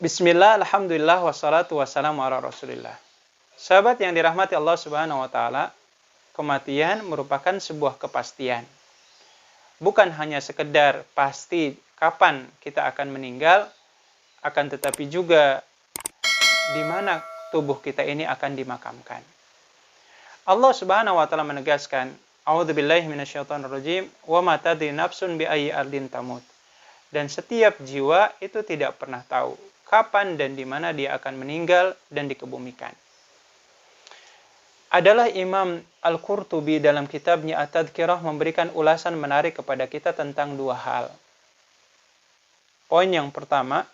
Bismillah, alhamdulillah, wassalatu wassalamu ala rasulillah. Sahabat yang dirahmati Allah subhanahu wa ta'ala, kematian merupakan sebuah kepastian. Bukan hanya sekedar pasti kapan kita akan meninggal, akan tetapi juga di mana tubuh kita ini akan dimakamkan. Allah subhanahu wa ta'ala menegaskan, A'udzubillahi minasyaitonirrajim, wa ma tadri nafsun bi ayyi ardin tamut. Dan setiap jiwa itu tidak pernah tahu kapan dan di mana dia akan meninggal dan dikebumikan. Adalah Imam Al-Qurtubi dalam kitabnya At-Tadhkirah memberikan ulasan menarik kepada kita tentang dua hal. Poin yang pertama,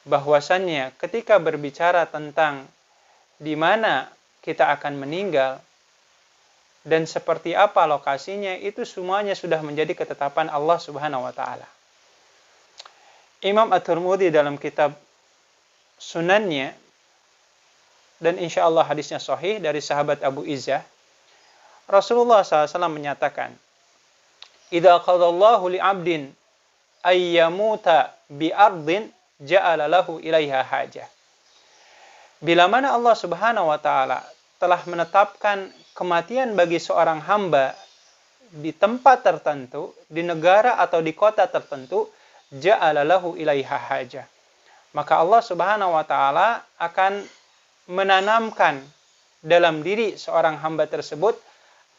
bahwasannya ketika berbicara tentang di mana kita akan meninggal dan seperti apa lokasinya, itu semuanya sudah menjadi ketetapan Allah Subhanahu wa taala. Imam At-Tirmidzi dalam kitab Sunannya, dan insya Allah hadisnya sahih dari sahabat Abu Izzah, Rasulullah SAW menyatakan, "Idza qadallahu li'abdin ayyamuta bi'ardin ja'ala lahu ilaiha hajah." Bila mana Allah Subhanahu wa taala telah menetapkan kematian bagi seorang hamba di tempat tertentu, di negara atau di kota tertentu, ja'ala lahu ilaiha hajah, maka Allah Subhanahu wa taala akan menanamkan dalam diri seorang hamba tersebut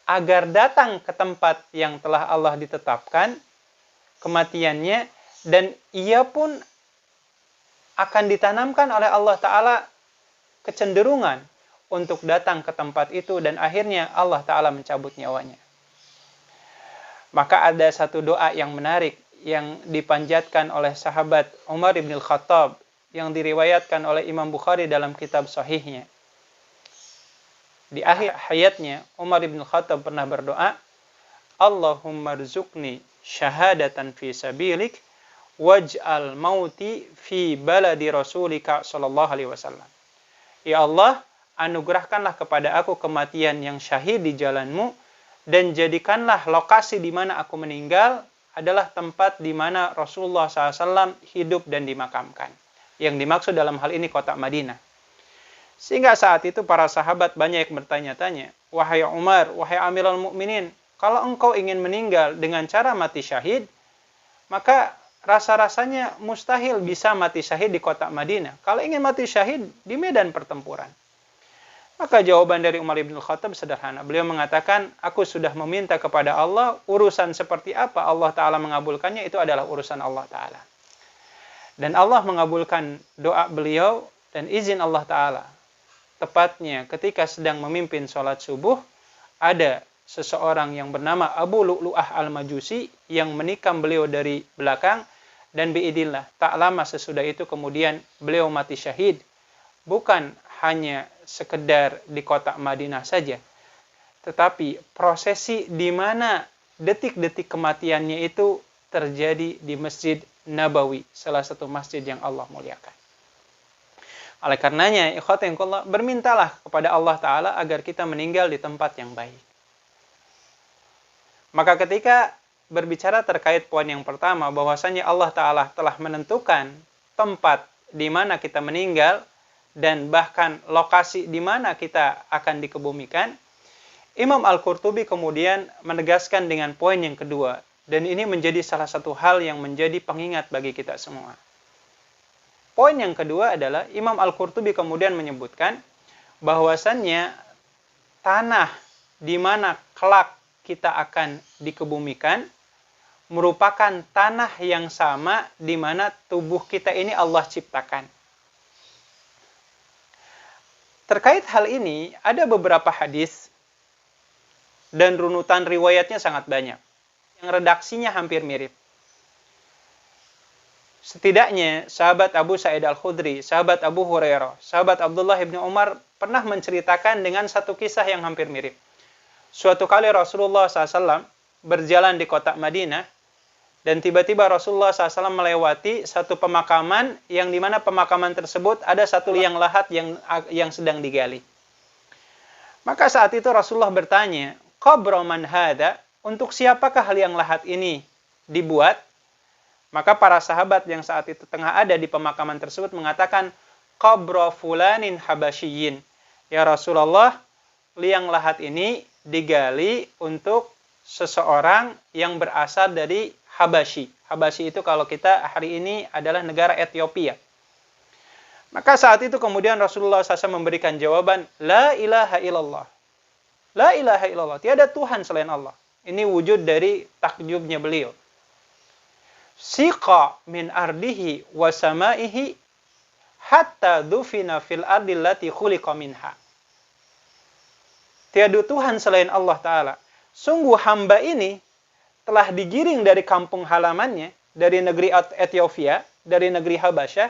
agar datang ke tempat yang telah Allah ditetapkan kematiannya, dan ia pun akan ditanamkan oleh Allah taala kecenderungan untuk datang ke tempat itu, dan akhirnya Allah taala mencabut nyawanya. Maka ada satu doa yang menarik yang dipanjatkan oleh sahabat Umar ibn al-Khattab yang diriwayatkan oleh Imam Bukhari dalam kitab sahihnya. Di akhir hayatnya, Umar ibn al-Khattab pernah berdoa, Allahumma rzuqni syahadatan fi sabilik waj'al mauti fi baladi rasulika sallallahu alaihi wasallam. Ya Allah, anugerahkanlah kepada aku kematian yang syahid di jalanmu, dan jadikanlah lokasi di mana aku meninggal adalah tempat di mana Rasulullah SAW hidup dan dimakamkan. Yang dimaksud dalam hal ini kota Madinah. Sehingga saat itu para sahabat banyak yang bertanya-tanya, wahai Umar, wahai Amirul Mukminin, kalau engkau ingin meninggal dengan cara mati syahid, maka rasa-rasanya mustahil bisa mati syahid di kota Madinah. Kalau ingin mati syahid di medan pertempuran. Maka jawaban dari Umar ibn Khattab sederhana. Beliau mengatakan, aku sudah meminta kepada Allah, urusan seperti apa Allah Ta'ala mengabulkannya, itu adalah urusan Allah Ta'ala. Dan Allah mengabulkan doa beliau dan izin Allah Ta'ala. Tepatnya ketika sedang memimpin sholat subuh, ada seseorang yang bernama Abu Lu'lu'ah al-Majusi yang menikam beliau dari belakang, dan biidillah, tak lama sesudah itu kemudian beliau mati syahid. Bukan hanya sekedar di kota Madinah saja, tetapi prosesi di mana detik-detik kematiannya itu terjadi di Masjid Nabawi, salah satu masjid yang Allah muliakan. Oleh karenanya, ikhwatallah, bermintalah kepada Allah Ta'ala agar kita meninggal di tempat yang baik. Maka ketika berbicara terkait poin yang pertama, bahwasanya Allah Ta'ala telah menentukan tempat di mana kita meninggal, dan bahkan lokasi di mana kita akan dikebumikan, Imam Al-Qurtubi kemudian menegaskan dengan poin yang kedua, dan ini menjadi salah satu hal yang menjadi pengingat bagi kita semua. Poin yang kedua adalah Imam Al-Qurtubi kemudian menyebutkan bahwasannya tanah di mana kelak kita akan dikebumikan merupakan tanah yang sama di mana tubuh kita ini Allah ciptakan. Terkait hal ini, ada beberapa hadis dan runutan riwayatnya sangat banyak, yang redaksinya hampir mirip. Setidaknya, sahabat Abu Sa'id Al-Khudri, sahabat Abu Hurairah, sahabat Abdullah ibn Umar pernah menceritakan dengan satu kisah yang hampir mirip. Suatu kali Rasulullah SAW berjalan di kota Madinah, dan tiba-tiba Rasulullah SAW melewati satu pemakaman yang dimana pemakaman tersebut ada satu liang lahat yang sedang digali. Maka saat itu Rasulullah bertanya, qabra man hada, untuk siapakah liang lahat ini dibuat? Maka para sahabat yang saat itu tengah ada di pemakaman tersebut mengatakan, qabra fulanin habasyiyin. Ya Rasulullah, liang lahat ini digali untuk seseorang yang berasal dari Habasyi. Habasyi itu kalau kita hari ini adalah negara Ethiopia. Maka saat itu kemudian Rasulullah SAW memberikan jawaban, La ilaha illallah. La ilaha illallah. Tiada Tuhan selain Allah. Ini wujud dari takjubnya beliau. Siqa min ardihi wa samaihi hatta dufina fil ardi allati khuliqa minha. Tiada Tuhan selain Allah Ta'ala. Sungguh hamba ini telah digiring dari kampung halamannya, dari negeri Ethiopia, dari negeri Habasyah,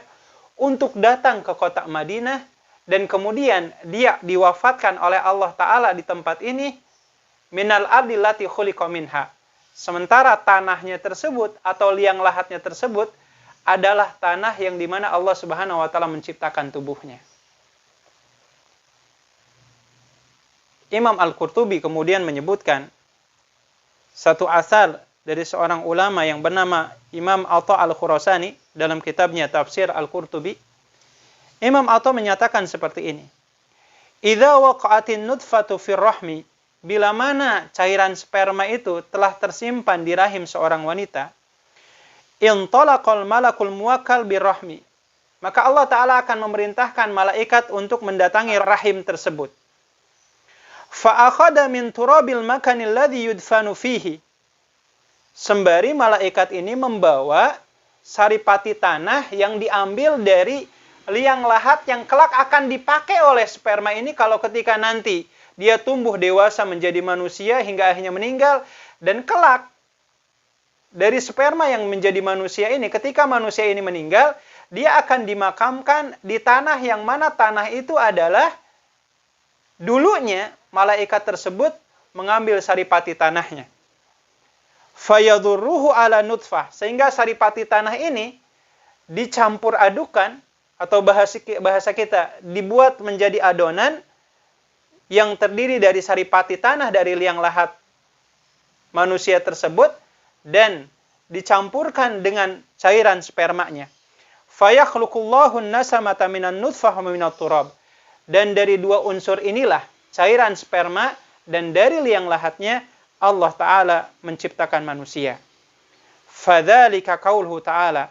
untuk datang ke kota Madinah, dan kemudian dia diwafatkan oleh Allah Ta'ala di tempat ini, minal ardi allati khuliqa minha. Sementara tanahnya tersebut, atau liang lahatnya tersebut, adalah tanah yang dimana Allah Subhanahu wa Ta'ala menciptakan tubuhnya. Imam Al-Qurtubi kemudian menyebutkan satu asar dari seorang ulama yang bernama Imam Atha Al-Khurasani dalam kitabnya Tafsir Al-Qurtubi. Imam Atha menyatakan seperti ini. Idza waqa'atin nutfatu fir rahmi, bila mana cairan sperma itu telah tersimpan di rahim seorang wanita, intalaqal malakul muwakkal birrahmi, maka Allah Ta'ala akan memerintahkan malaikat untuk mendatangi rahim tersebut. Fa'akhada min turabil makanil ladzi yudfanu fihi. Sembari malaikat ini membawa saripati tanah yang diambil dari liang lahat yang kelak akan dipakai oleh sperma ini kalau ketika nanti dia tumbuh dewasa menjadi manusia hingga akhirnya meninggal, dan kelak dari sperma yang menjadi manusia ini, ketika manusia ini meninggal, dia akan dimakamkan di tanah yang mana tanah itu adalah dulunya malaikat tersebut mengambil saripati tanahnya. Fayadurruhu ala nutfah, sehingga saripati tanah ini dicampur adukan, atau bahasa kita dibuat menjadi adonan yang terdiri dari saripati tanah dari liang lahat manusia tersebut dan dicampurkan dengan cairan spermanya. Fayakhluqullahu an-nasamata minan nutfah wa minat turab. Dan dari dua unsur inilah, cairan sperma dan dari liang lahatnya, Allah Ta'ala menciptakan manusia. Fadzalika qauluhu Ta'ala.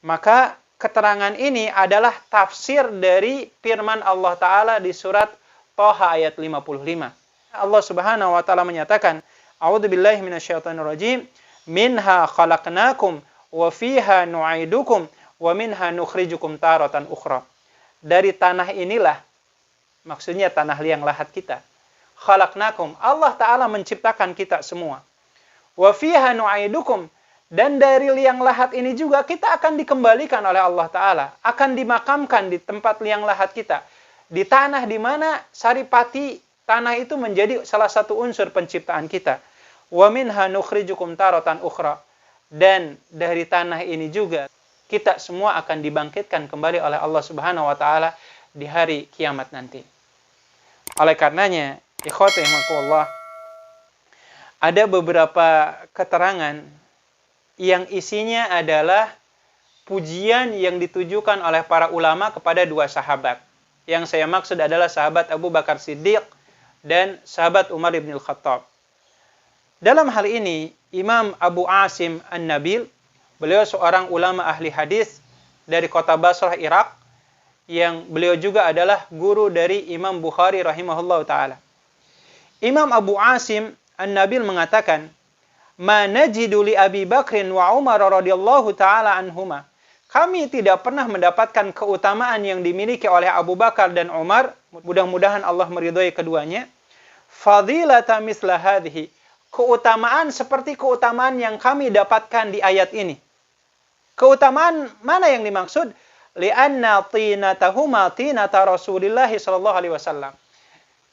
Maka keterangan ini adalah tafsir dari firman Allah Ta'ala di surat Thaha ayat 55. Allah Subhanahu wa Ta'ala menyatakan, A'udzubillahi minasyaitonirrajim, minha khalaqnakum wa fiha nu'idukum wa minha nukhrijukum taratan ukhra. Dari tanah inilah, maksudnya tanah liang lahat kita, khalaqnakum, Allah Ta'ala menciptakan kita semua. Wa fiha nu'idukum, dan dari liang lahat ini juga kita akan dikembalikan oleh Allah Ta'ala, akan dimakamkan di tempat liang lahat kita, di tanah di mana saripati tanah itu menjadi salah satu unsur penciptaan kita. Wa minha nukhrijukum taratan ukhra, dan dari tanah ini juga kita semua akan dibangkitkan kembali oleh Allah Subhanahu wa Ta'ala di hari kiamat nanti. Oleh karenanya, ikhwati rahimakumullah, ada beberapa keterangan yang isinya adalah pujian yang ditujukan oleh para ulama kepada dua sahabat. Yang saya maksud adalah sahabat Abu Bakar Siddiq dan sahabat Umar ibn al-Khattab. Dalam hal ini, Imam Abu Asim An-Nabil, beliau seorang ulama ahli hadis dari kota Basrah, Irak, yang beliau juga adalah guru dari Imam Bukhari rahimahullah ta'ala. Imam Abu Asim An-Nabil mengatakan, Ma najidu li Abi Bakrin wa Umar radhiyallahu ta'ala anhuma. Kami tidak pernah mendapatkan keutamaan yang dimiliki oleh Abu Bakar dan Umar, mudah-mudahan Allah meridhai keduanya, fadilata misla hadhihi, keutamaan seperti keutamaan yang kami dapatkan di ayat ini. Keutamaan mana yang dimaksud? Li'anna tinatahuma tinata Rasulillah sallallahu alaihi wasallam.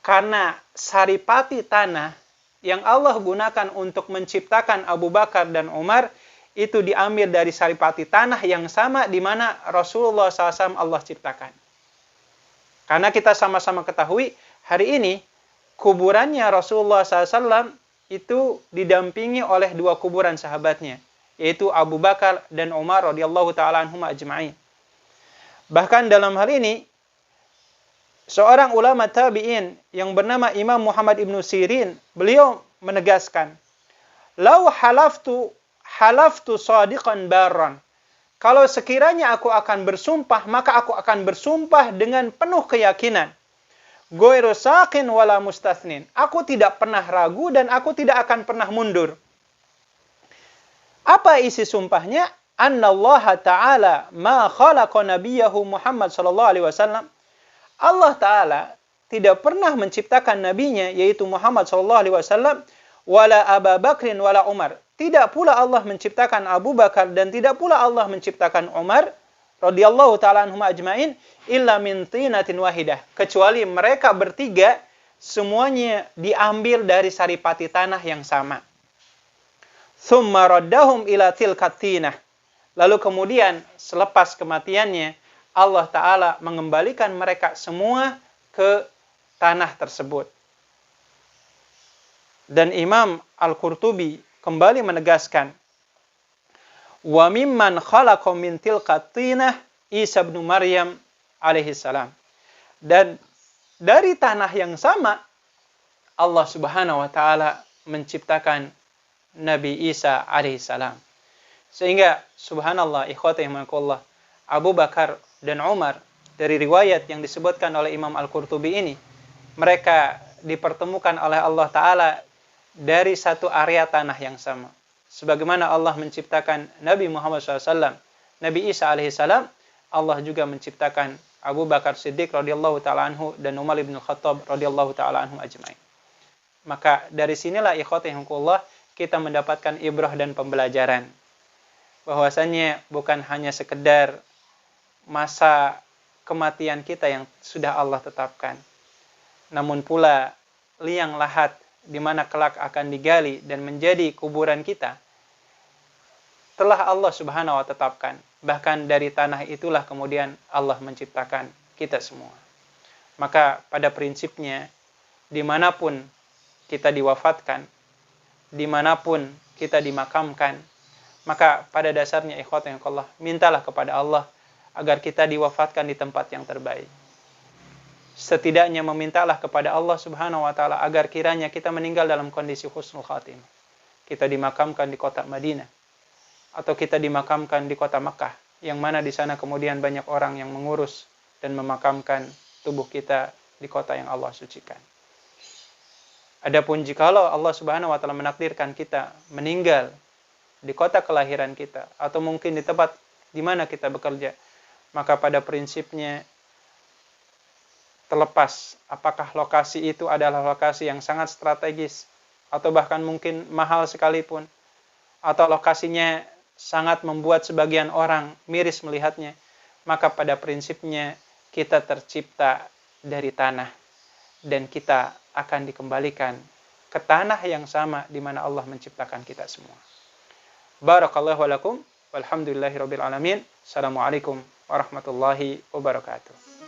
Karena saripati tanah yang Allah gunakan untuk menciptakan Abu Bakar dan Umar itu diambil dari saripati tanah yang sama di mana Rasulullah SAW Allah ciptakan. Karena kita sama-sama ketahui hari ini kuburannya Rasulullah SAW itu didampingi oleh dua kuburan sahabatnya, yaitu Abu Bakar dan Umar radhiyallahu taala anhum ajma'in. Bahkan dalam hal ini seorang ulama tabi'in yang bernama Imam Muhammad ibnu Sirin, beliau menegaskan, "Lau halaftu shadiqan barran." Kalau sekiranya aku akan bersumpah, maka aku akan bersumpah dengan penuh keyakinan. Ghairu saqin wala mustathnin. Aku tidak pernah ragu dan aku tidak akan pernah mundur. Apa isi sumpahnya? Annallaha ta'ala ma khalaqa nabiyahu Muhammad sallallahu alaihi wasallam. Allah Ta'ala tidak pernah menciptakan nabinya, yaitu Muhammad sallallahu alaihi wasallam, wala Abu Bakrin wala Umar. Tidak pula Allah menciptakan Abu Bakar dan tidak pula Allah menciptakan Umar radhiyallahu ta'ala anhum ajma'in illa min tinatin wahidah. Kecuali mereka bertiga semuanya diambil dari saripati tanah yang sama. Tsumma raddahum ila tilkat tinah. Lalu kemudian selepas kematiannya Allah Ta'ala mengembalikan mereka semua ke tanah tersebut. Dan Imam Al-Qurtubi kembali menegaskan, wa mimman khalaqa min tilkat tinah Isa bin Maryam alaihi salam. Dan dari tanah yang sama Allah Subhanahu wa taala menciptakan Nabi Isa alaihi salam. Sehingga subhanallah ikhwati rahimakumullah, Abu Bakar dan Umar dari riwayat yang disebutkan oleh Imam Al-Qurtubi ini, mereka dipertemukan oleh Allah Ta'ala dari satu area tanah yang sama. Sebagaimana Allah menciptakan Nabi Muhammad SAW, Nabi Isa alaihissalam, Allah juga menciptakan Abu Bakar Siddiq radhiyallahu ta'ala anhu dan Umar ibn Khattab radhiyallahu ta'ala anhum ajma'in. Maka dari sinilah ikhwati rahimakumullah kita mendapatkan ibrah dan pembelajaran. Bahwasannya bukan hanya sekedar masa kematian kita yang sudah Allah tetapkan, namun pula liang lahat di mana kelak akan digali dan menjadi kuburan kita telah Allah Subhanahu wa tetapkan. Bahkan dari tanah itulah kemudian Allah menciptakan kita semua. Maka pada prinsipnya dimanapun kita diwafatkan, dimanapun kita dimakamkan, maka pada dasarnya ikhwati fillah, mintalah kepada Allah agar kita diwafatkan di tempat yang terbaik. Setidaknya memintalah kepada Allah Subhanahu wa taala agar kiranya kita meninggal dalam kondisi husnul khatimah. Kita dimakamkan di kota Madinah atau kita dimakamkan di kota Makkah, yang mana di sana kemudian banyak orang yang mengurus dan memakamkan tubuh kita di kota yang Allah sucikan. Adapun jikalau Allah Subhanahu wa taala menakdirkan kita meninggal di kota kelahiran kita atau mungkin di tempat di mana kita bekerja, maka pada prinsipnya terlepas apakah lokasi itu adalah lokasi yang sangat strategis atau bahkan mungkin mahal sekalipun, atau lokasinya sangat membuat sebagian orang miris melihatnya, maka pada prinsipnya kita tercipta dari tanah dan kita akan dikembalikan ke tanah yang sama di mana Allah menciptakan kita semua. Barakallahu lakum walhamdulillahirabbil alamin. Assalamualaikum warahmatullahi wabarakatuh.